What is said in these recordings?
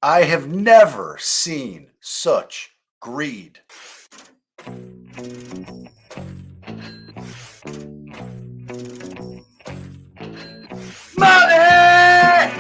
I have never seen such greed. Money!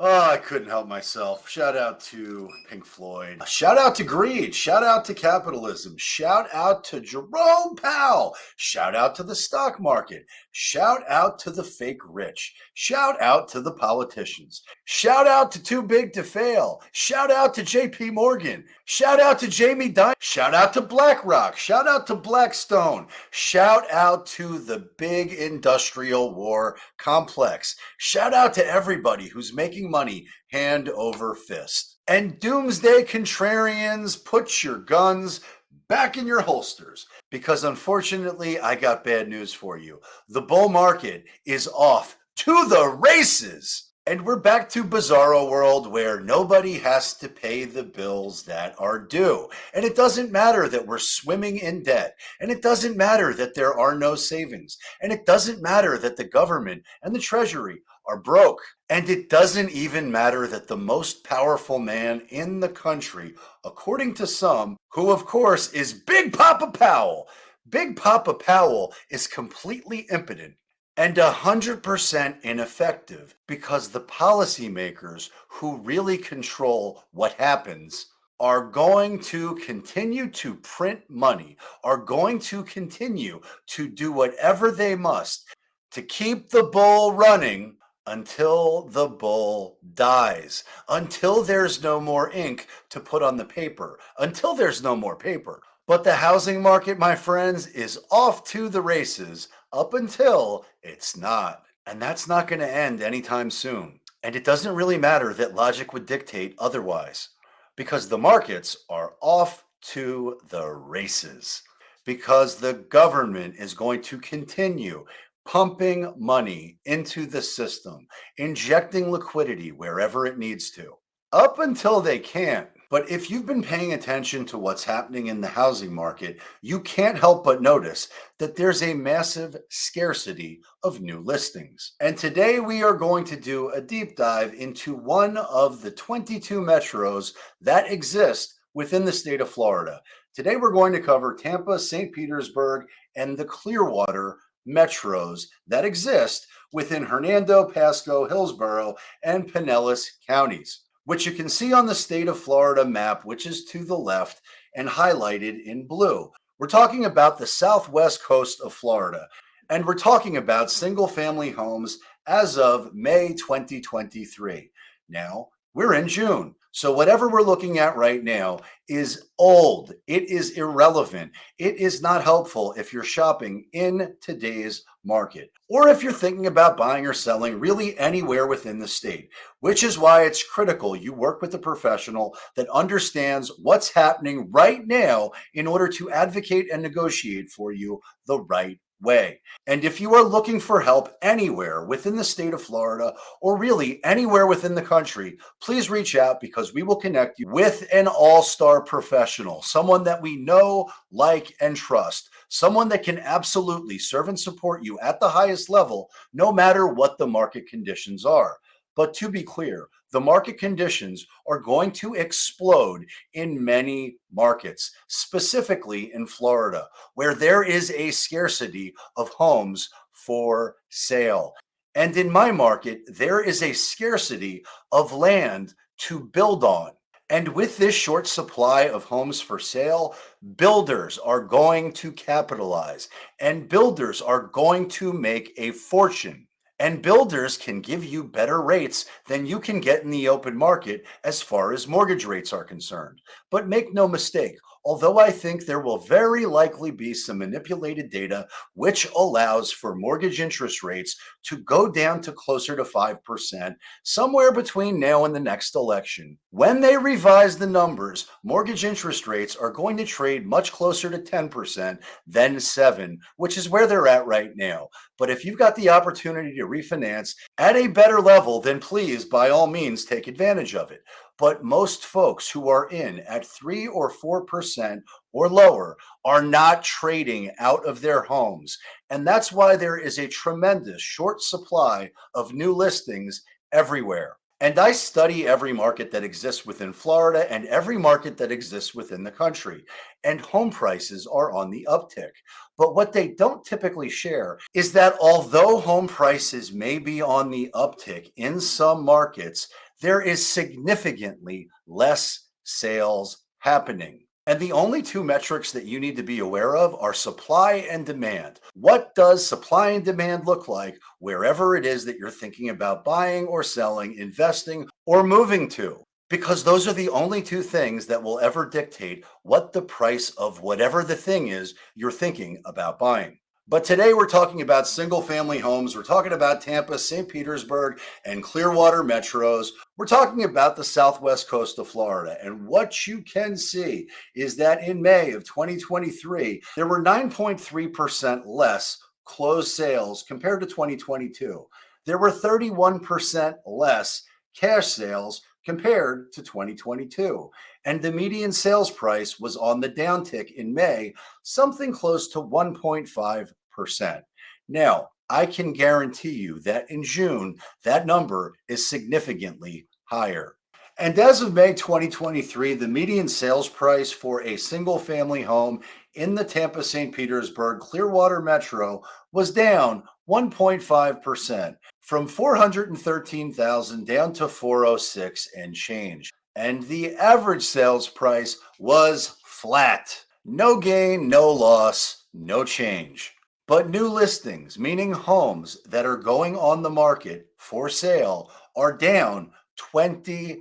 Oh, I couldn't help myself. Shout out to Pink Floyd. Shout out to greed. Shout out to capitalism. Shout out to Jerome Powell. Shout out to the stock market. Shout out to the fake rich. Shout out to the politicians. Shout out to Too Big to Fail. Shout out to JP Morgan. Shout out to Jamie Dimon. Shout out to BlackRock. Shout out to Blackstone. Shout out to the big industrial war complex. Shout out to everybody who's making money hand over fist. And doomsday contrarians, put your guns back in your holsters, because unfortunately, I got bad news for you. The bull market is off to the races. And we're back to bizarro world where nobody has to pay the bills that are due. And it doesn't matter that we're swimming in debt. And it doesn't matter that there are no savings. And it doesn't matter that the government and the treasury are broke. And it doesn't even matter that the most powerful man in the country, according to some, who of course is Big Papa Powell. Big Papa Powell is completely impotent and 100% ineffective, because the policymakers who really control what happens are going to continue to print money, are going to continue to do whatever they must to keep the bull running until the bull dies, until there's no more ink to put on the paper, until there's no more paper. But the housing market, my friends, is off to the races up until it's not. And that's not going to end anytime soon. And it doesn't really matter that logic would dictate otherwise, because the markets are off to the races, because the government is going to continue pumping money into the system, injecting liquidity wherever it needs to, up until they can't. But if you've been paying attention to what's happening in the housing market, you can't help but notice that there's a massive scarcity of new listings. And today we are going to do a deep dive into one of the 22 metros that exist within the state of Florida. Today we're going to cover Tampa, St. Petersburg, and the Clearwater metros that exist within Hernando, Pasco, Hillsborough, and Pinellas counties, which you can see on the state of Florida map, which is to the left and highlighted in blue. We're talking about the southwest coast of Florida, and we're talking about single-family homes as of May 2023. Now, we're in June, so whatever we're looking at right now is old. It is irrelevant. It is not helpful if you're shopping in today's market, or if you're thinking about buying or selling really anywhere within the state, which is why it's critical you work with a professional that understands what's happening right now in order to advocate and negotiate for you the right way. And if you are looking for help anywhere within the state of Florida, or really anywhere within the country, please reach out, because we will connect you with an all-star professional, someone that we know, like, and trust, someone that can absolutely serve and support you at the highest level, no matter what the market conditions are. But to be clear, the market conditions are going to explode in many markets, specifically in Florida, where there is a scarcity of homes for sale. And in my market, there is a scarcity of land to build on. And with this short supply of homes for sale, builders are going to capitalize, and builders are going to make a fortune. And builders can give you better rates than you can get in the open market as far as mortgage rates are concerned. But make no mistake, although I think there will very likely be some manipulated data which allows for mortgage interest rates to go down to closer to 5% somewhere between now and the next election. When they revise the numbers, mortgage interest rates are going to trade much closer to 10% than 7%, which is where they're at right now. But if you've got the opportunity to refinance at a better level, then please, by all means, take advantage of it. But most folks who are in at 3 or 4% or lower are not trading out of their homes. And that's why there is a tremendous short supply of new listings everywhere. And I study every market that exists within Florida and every market that exists within the country. And home prices are on the uptick. But what they don't typically share is that although home prices may be on the uptick in some markets, there is significantly less sales happening. And the only two metrics that you need to be aware of are supply and demand. What does supply and demand look like wherever it is that you're thinking about buying or selling, investing, or moving to? Because those are the only two things that will ever dictate what the price of whatever the thing is you're thinking about buying. But today we're talking about single family homes. We're talking about Tampa, St. Petersburg, and Clearwater metros. We're talking about the southwest coast of Florida. And what you can see is that in May of 2023, there were 9.3% less closed sales compared to 2022. There were 31% less cash sales compared to 2022. And the median sales price was on the downtick in May, something close to 1.5%. Now, I can guarantee you that in June, that number is significantly higher. And as of May 2023, the median sales price for a single family home in the Tampa, St. Petersburg, Clearwater metro was down 1.5% from 413,000 down to 406 and change. And the average sales price was flat. No gain, no loss, no change. But new listings, meaning homes that are going on the market for sale, are down 26%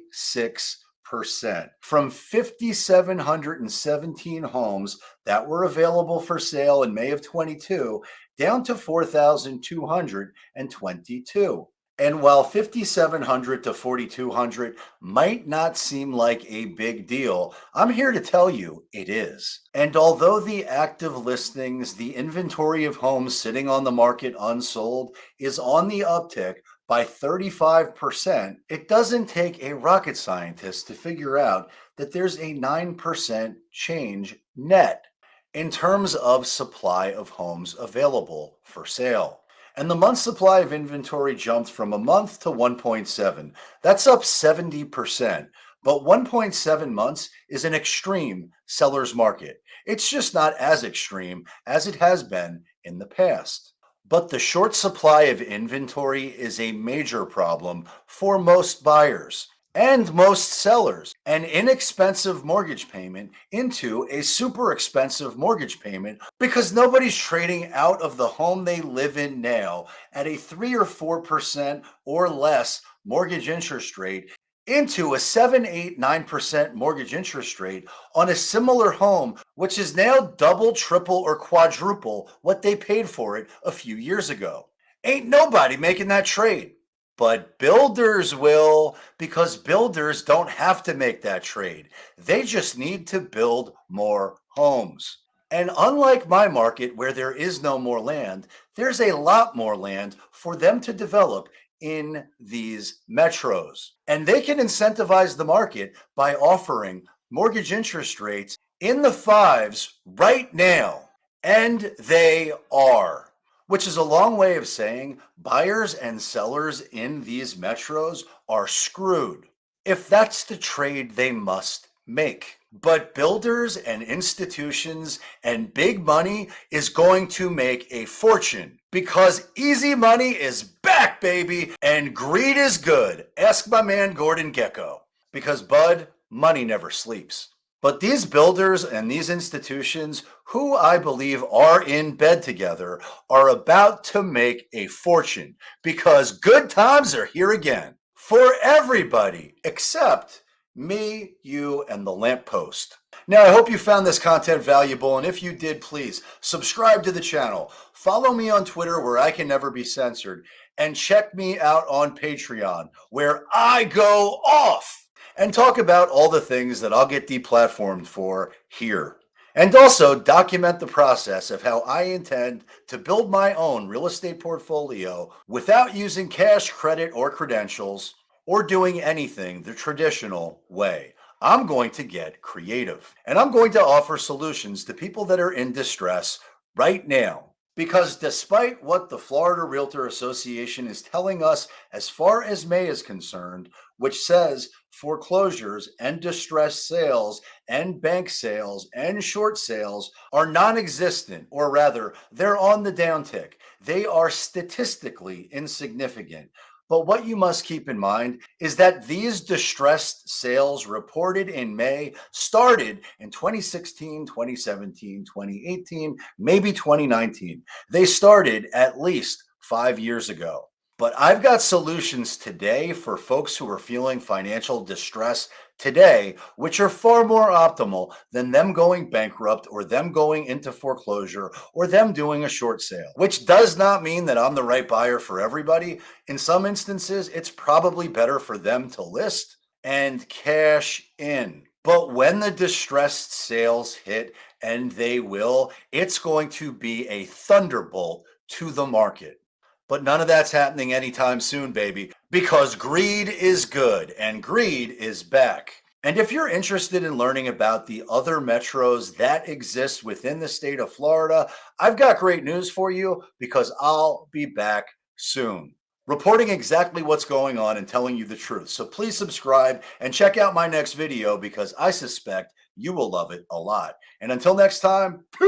from 5,717 homes that were available for sale in May of 22 down to 4,222. And while 5,700 to 4,200 might not seem like a big deal, I'm here to tell you it is. And although the active listings, the inventory of homes sitting on the market unsold, is on the uptick by 35%, it doesn't take a rocket scientist to figure out that there's a 9% change net in terms of supply of homes available for sale. And the month supply of inventory jumped from a month to 1.7. That's up 70%. But 1.7 months is an extreme seller's market. It's just not as extreme as it has been in the past. But the short supply of inventory is a major problem for most buyers and most sellers. An inexpensive mortgage payment into a super expensive mortgage payment because nobody's trading out of the home they live in now at a 3 or 4% or less mortgage interest rate into a 7, 8, 9% mortgage interest rate on a similar home, which is now double, triple, or quadruple what they paid for it a few years ago. Ain't nobody making that trade. But builders will, because builders don't have to make that trade. They just need to build more homes. And unlike my market, where there is no more land, there's a lot more land for them to develop in these metros. And they can incentivize the market by offering mortgage interest rates in the fives right now. And they are. Which is a long way of saying buyers and sellers in these metros are screwed if that's the trade they must make. But builders and institutions and big money is going to make a fortune because easy money is back, baby, and greed is good. Ask my man Gordon Gekko. Because, bud, money never sleeps. But these builders and these institutions, who I believe are in bed together, are about to make a fortune because good times are here again for everybody except me, you, and the lamppost. Now, I hope you found this content valuable, and if you did, please subscribe to the channel. Follow me on Twitter where I can never be censored, and check me out on Patreon where I go off and talk about all the things that I'll get deplatformed for here. And also document the process of how I intend to build my own real estate portfolio without using cash, credit, or credentials, or doing anything the traditional way. I'm going to get creative, and I'm going to offer solutions to people that are in distress right now. Because despite what the Florida Realtor Association is telling us as far as May is concerned, which says foreclosures and distressed sales and bank sales and short sales are non existent, or rather, they're on the downtick. They are statistically insignificant. But what you must keep in mind is that these distressed sales reported in May started in 2016, 2017, 2018, maybe 2019. They started at least 5 years ago. But I've got solutions today for folks who are feeling financial distress today, which are far more optimal than them going bankrupt or them going into foreclosure or them doing a short sale, which does not mean that I'm the right buyer for everybody. In some instances, it's probably better for them to list and cash in. But when the distressed sales hit, and they will, it's going to be a thunderbolt to the market. But none of that's happening anytime soon, baby, because greed is good and greed is back. And if you're interested in learning about the other metros that exist within the state of Florida, I've got great news for you because I'll be back soon, reporting exactly what's going on and telling you the truth. So please subscribe and check out my next video because I suspect you will love it a lot. And until next time, peace.